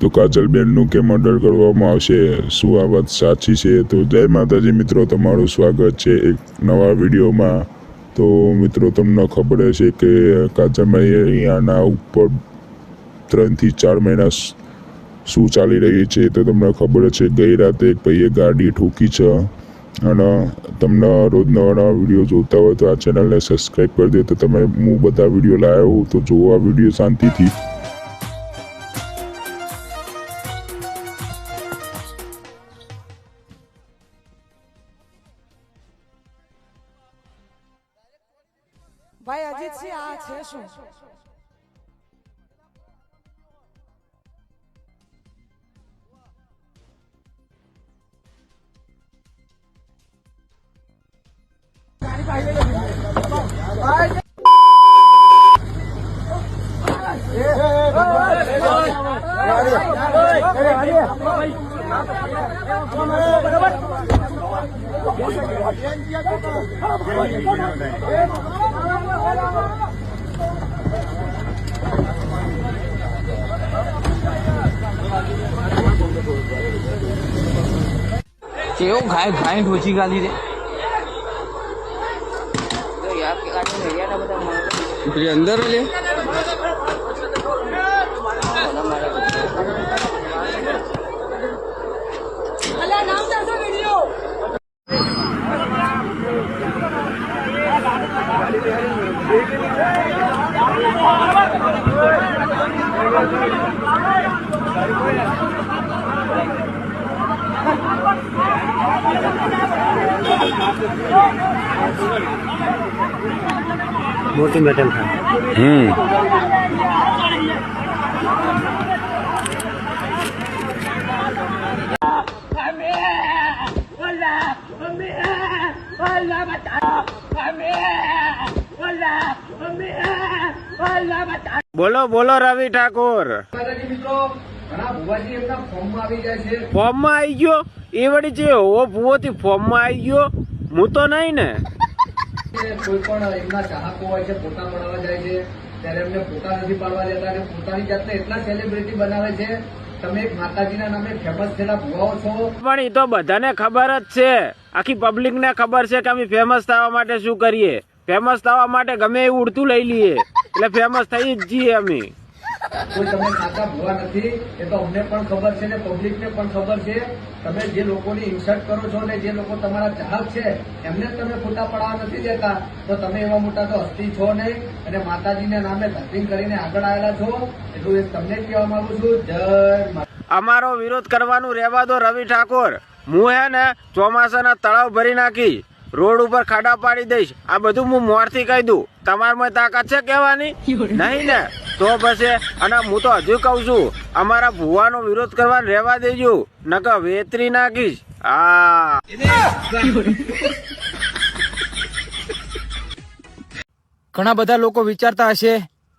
તો કાજલબેનનું કે મર્ડર કરવામાં આવશે, શું આ વાત સાચી છે? તો જય માતાજી મિત્રો, તમારું સ્વાગત છે એક નવા વિડીયોમાં। તો મિત્રો, તમને ખબર છે કે કાજલભાઈ અહીંયાના ઉપર 3 થી 4 મહિના શું ચાલી રહી છે? તો તમને ખબર છે ગઈ રાતે એક ભાઈએ ગાડી ઠોકી છે, અને તમને રોજ નવા નવા વિડીયો જોતા હોય તો આ ચેનલને સબસ્ક્રાઈબ કરી દો। તો તમે હું બધા વિડીયો લાવ્યો તો જુઓ આ વિડીયો શાંતિથી। ભાઈ અજીતસિંહ આ છે શું? કેવો ઘાય ઘાય ઢોચી ગાલી રે પેલી અંદર લે मोटी मेटल था। બોલો બોલો રવિ ઠાકોર, ફોર્મ માં આવી ગયો? એ વળી છે ઓ ભૂવો થી ફોર્મ માં આવી ગયો? હું તો નહીં ને। કોઈ પણ એમના ચાહકો હોય છે, ફોટા પડાવવા જાય છે ત્યારે એમને ફોટા નથી પાડવા દેતા અને પોતાની જાતને એટલા સેલિબ્રિટી બનાવે છે। તમે એક માતાજીના નામે ફેમસ થયેલા ભુવાઓ છો, પણ એ તો બધાને ખબર જ છે, આખી પબ્લિક ને ખબર છે કે અમે ફેમસ થવા માટે શું કરીએ। ફેમસ થવા માટે ગમે એવું ઉડતું લઈ લઈએ, એટલે ફેમસ થઈ જ જઈએ અમે। કોઈ તમે સાચા ભુવા નથી, એ તો અમને પણ ખબર છે ને પબ્લિકને પણ ખબર છે। તમે જે લોકોની ઇન્સલ્ટ કરો છો ને જે લોકો તમારા ચાહક છે એમને જ તમે ફોટા પડાવવા નથી દેતા, તો તમે એવા મોટા તો હસ્તી છો નહીં, અને માતાજીના નામે ધતિંગ કરીને આગળ આવેલા છો। એટલું એક તમને કહેવા માંગુ છું, જય માતા। અમારો વિરોધ કરવાનું રહેવા દો રવિ ઠાકોર। હું હે ને ચોમાસાના તળાવ ભરી નાખી, રોડ ઉપર ખાડા પાડી દઈશ, આ બધું હું મોરથી કહી દઉં। તમારામાં તાકાત છે કહેવાની? નહીં ને? તો પછી, અને હું તો હજુ કઉ છું, અમારા ભુવાનો વિરોધ કરવાનો રહેવા દેજો, નકર વેતરી નાખીશ। હા, ઘણા બધા લોકો વિચારતા હશે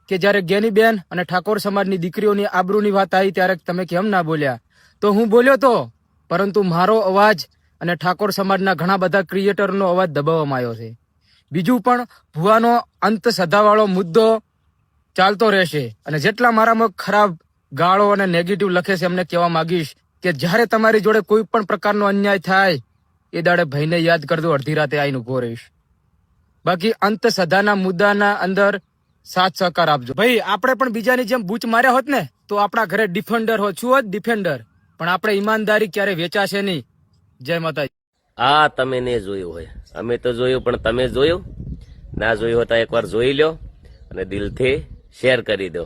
કે જ્યારે જ્ઞાનીબેન અને ઠાકોર સમાજની દીકરીઓની આબરૂની વાત આવી ત્યારે તમે કેમ ના બોલ્યા? તો હું બોલ્યો તો, પરંતુ મારો અવાજ અને ઠાકોર સમાજના ઘણા બધા ક્રિએટરનો અવાજ દબાવવામાં આવ્યો છે। બીજું પણ ભુવાનો અંત સધાવાળો મુદ્દો ચાલતો રહેશે, અને જેટલા મારામાં ખરાબ ગાળો અને નેગેટિવ લખે છે એમને કહેવા માંગીશ કે જ્યારે તમારી જોડે કોઈ પણ પ્રકારનો અન્યાય થાય એ દાડે ભાઈને યાદ કરજો, અડધી રાતે આવીને ઉભો રહીશ। બાકી અંત સધાના મુદ્દાના અંદર સાથ સહકાર આપજો ભાઈ। આપણે પણ બીજાની જેમ બૂચ માર્યા હોત ને તો આપણા ઘરે ડિફેન્ડર હોત, શું હોત? ડિફેન્ડર। પણ આપણે ઈમાનદારી ક્યારે વેચાશે નહીં। જય માતાજી। આ તમે ને જોયું હોય, અમે તો જોયું, પણ તમે જોયું ના જોયું હોય તો એકવાર જોઈ લો અને દિલથી શેર કરી દો।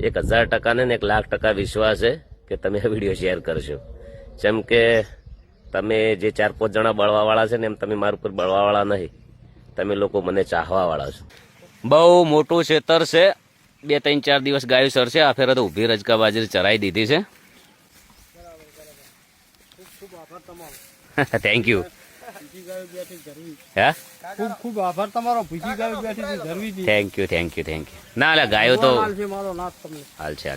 1000% ને 1,00,000% વિશ્વાસ છે કે તમે આ વિડીયો શેર કરશો, જેમ કે તમે જે 4-5 જણા બળવાવાળા છે ને એમ તમે મારા ઉપર બળવાવાળા નહીં, તમે લોકો મને ચાહવાવાળા છો। બહુ મોટું ખેતર છે, 2-3-4 દિવસ ગાયું સરશે, આ ફેરે તો ઊભી રજકા બાજરી ચરાઈ દીધી છે। Thank you. હા, खूब खूब आभार तमारो। भूसी गाय बैठी थी धरवी थी। Thank you thank you thank you. ના લે ગાયો તો हाल से मारो नाथ તમને હાલ છે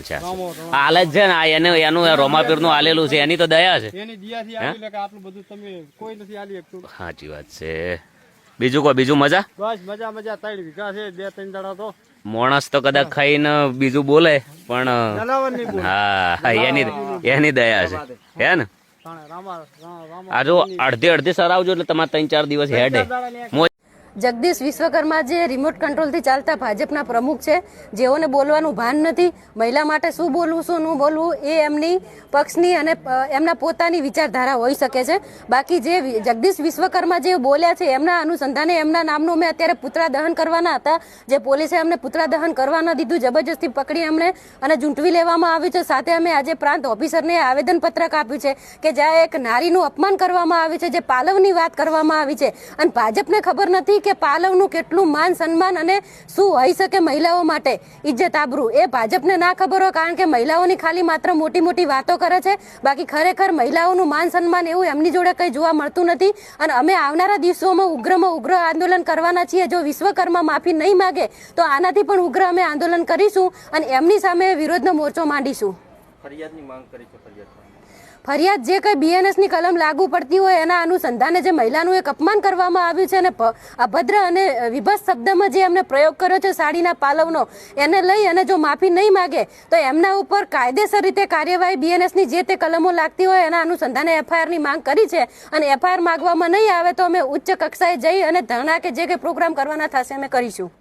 હાલ જ છે ને, આ એનું રોમાપીર નું આલેલું છે, એની તો દયા છે। એની દિયાથી આવી લે કે આટલું બધું તમે કોઈ નથી આલી એકતું। સાચી વાત છે। બીજું કોઈ, બીજું મજા? બસ મજા મજા। 3 વીઘા છે, 2-3 દાડા તો માણસ તો કદાચ ખાઈને બીજું બોલે પણ જનાવર નહીં બોલે. હા એની દયા છે હે ને આ જો અડધી સરાવજો એટલે તમારે 3-4 દિવસ હેડે મોજ. જગદીશ વિશ્વકર્મા જે રિમોટ કંટ્રોલથી ચાલતા ભાજપના પ્રમુખ છે, જેઓને બોલવાનું ભાન નથી. મહિલા માટે શું બોલવું શું ન બોલવું એ એમની પક્ષની અને એમના પોતાની વિચારધારા હોઈ શકે છે. બાકી જે જગદીશ વિશ્વકર્મા જે બોલ્યા છે એમના અનુસંધાને એમના નામનું અમે અત્યારે પુતળા દહન કરવાના હતા, જે પોલીસે અમને પુતળા દહન કરવા ન દીધું, જબરજસ્તી પકડી અમને અને ઝૂંટવી લેવામાં આવ્યું છે. સાથે અમે આજે પ્રાંત ઓફિસરને આવેદનપત્રક આપ્યું છે કે જ્યાં એક નારીનું અપમાન કરવામાં આવ્યું છે, જે પાલવની વાત કરવામાં આવી છે અને ભાજપને ખબર નથી કે પાલવનું કેટલું માન સન્માન અને શું હોઈ શકે મહિલાઓ માટે ઇજ્જત આબરૂ, એ ભાજપને ના ખબર હોય. કારણ કે મહિલાઓની ખાલી માત્ર મોટી મોટી વાતો કરે છે, બાકી ખરેખર મહિલાઓનું માન સન્માન એવું એમની જોડે કંઈ જોવા મળતું નથી. અને અમે આવનારા દિવસોમાં ઉગ્રમાં ઉગ્ર આંદોલન કરવાના છીએ. જો વિશ્વકર્મા માફી નહીં માગે તો આનાથી પણ ઉગ્ર અમે આંદોલન કરીશું અને એમની સામે વિરોધનો મોરચો માંડીશું. ફરિયાદ જે કંઈ BNS ની કલમ લાગુ પડતી હોય એના અનુસંધાને જે મહિલાનું એક અપમાન કરવામાં આવ્યું છે અને અભદ્ર અને વિભત્સ શબ્દમાં જે એમને પ્રયોગ કર્યો છે સાડીના પાલવનો, એને લઈ અને જો માફી નહીં માગે તો એમના ઉપર કાયદેસર રીતે કાર્યવાહી BNS ની જે તે કલમો લાગતી હોય એના અનુસંધાને FIR ની માંગ કરી છે. અને FIR માંગવામાં નહીં આવે તો અમે ઉચ્ચ કક્ષાએ જઈ અને ધરણા કે જે કંઈ પ્રોગ્રામ કરવાના થશે અમે કરીશું.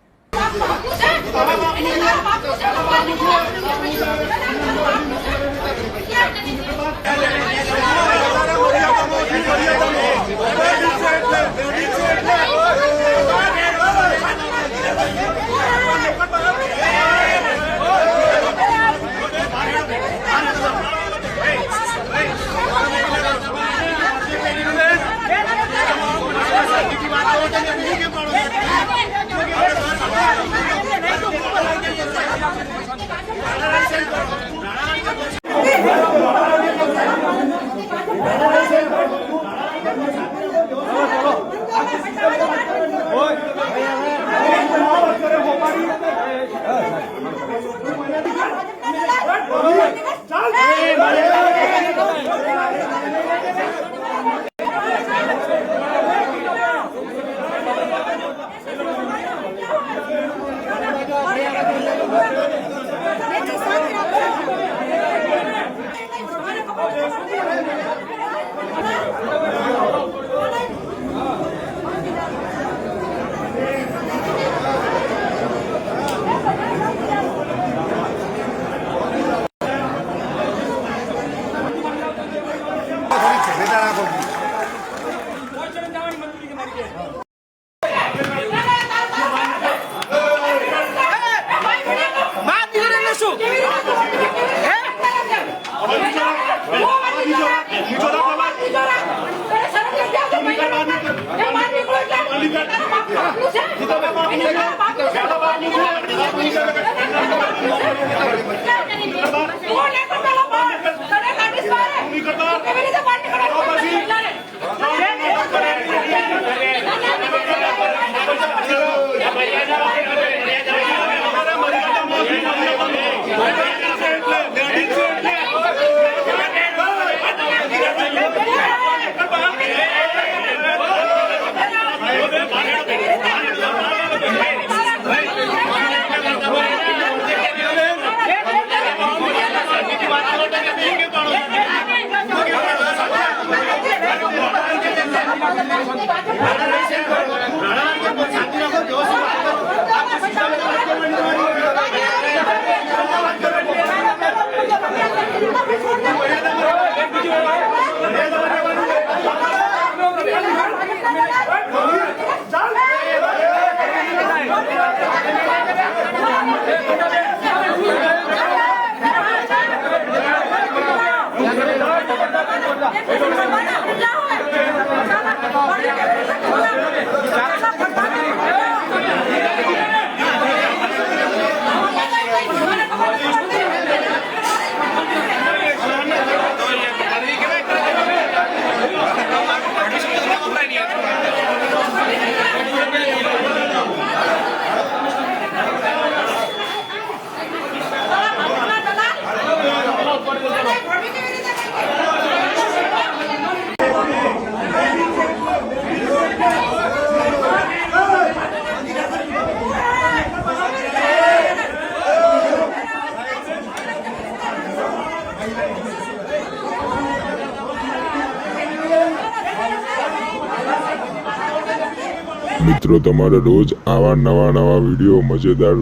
મિત્રો તમારે રોજ આવા નવા વિડીયો મજેદાર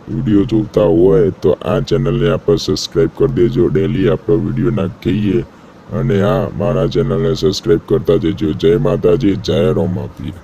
વિડીયો જોતા હોય તો આ ચેનલને આપણે સબસ્ક્રાઈબ કરી દેજો. ડેલી આપણો વિડીયો નાખીએ અને મારા ચેનલને સબસ્ક્રાઈબ કરતા જજો. જય માતાજી, જય રોમાપીર.